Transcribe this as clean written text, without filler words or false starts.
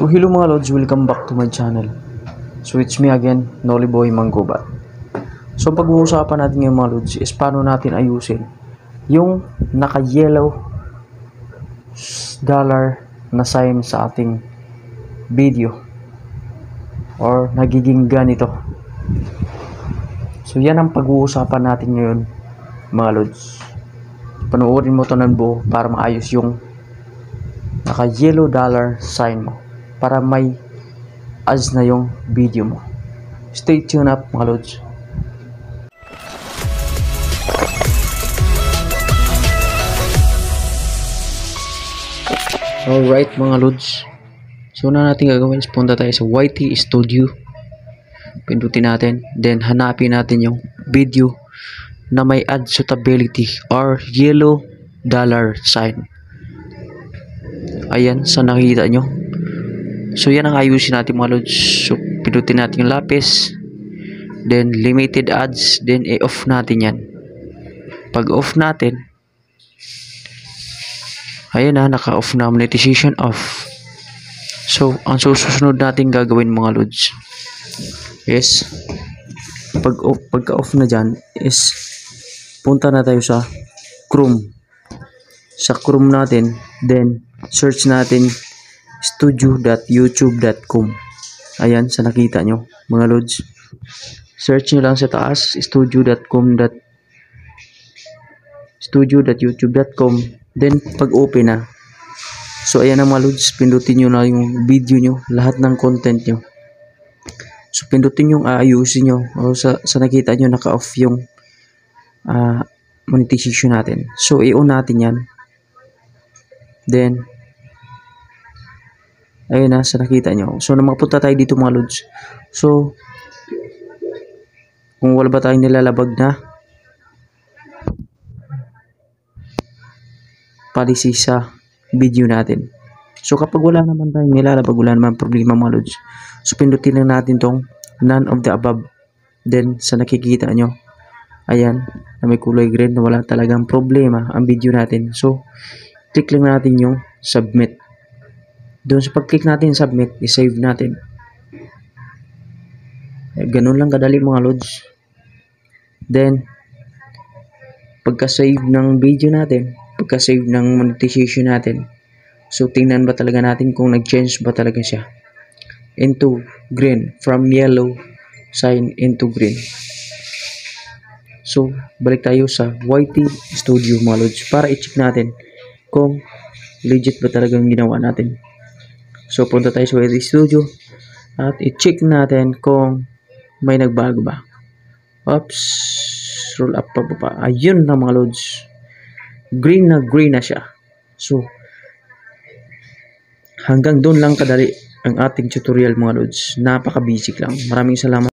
So hello mga lods, welcome back to my channel. So it's me again, Nolly Boy Manggobat. So pag-uusapan natin ngayon mga lods is paano natin ayusin yung naka-yellow dollar na sign sa ating video or nagiging ganito. So yan ang pag-uusapan natin ngayon mga lods. Panoorin mo to ng buo para maayos yung naka-yellow dollar sign mo, para may ads na yung video mo. Stay tuned up mga lods. Alright mga lods, so na natin gagawin is punta tayo sa YT Studio, pindutin natin, then hanapin natin yung video na may ad suitability or yellow dollar sign. Ayan, sa nakikita nyo. So yan ang ayusin natin mga lods. So pindutin natin yung lapis, then limited ads, then i-off natin yan. Pag off natin, ayan na, naka-off na, monetization off. So ang susunod natin gagawin mga lods is pagka-off na dyan is punta na tayo sa Chrome. Sa Chrome natin, then search natin studio.youtube.com. Ayan, sa nakita nyo mga lods, search nyo lang sa taas studio.youtube.com, then pag open na, so ayan na mga lods, pindutin nyo na yung video nyo, lahat ng content nyo. So pindutin yung ayusin nyo, o sa nakita nyo naka-off yung monetization natin. So i-on natin yan, then ayun na, sa nakita nyo. So mapunta tayo dito mga lods. So kung wala ba tayong nilalabag na policy sa video natin, so kapag wala naman tayong nilalabag, wala naman problema mga lods, so pindutin lang natin tong none of the above, then sa nakikita nyo, ayan, na may kulay green, na wala talagang problema ang video natin. So click lang natin yung submit. Doon sa pag-click natin submit, i-save natin. Ganun lang kadali mga lods. Then pagka-save ng video natin, pagka-save ng monetization natin, so tingnan ba talaga natin kung nag-change ba talaga siya into green, from yellow sign into green. So balik tayo sa YT Studio mga lods para i-check natin kung legit ba talaga yung ginawa natin. So punta tayo sa YT Studio at i-check natin kung may nagbago ba. Oops, roll up pa pa. Ayun na mga lods, green na siya. So hanggang doon lang kadali ang ating tutorial mga lods. Napaka-basic lang. Maraming salamat.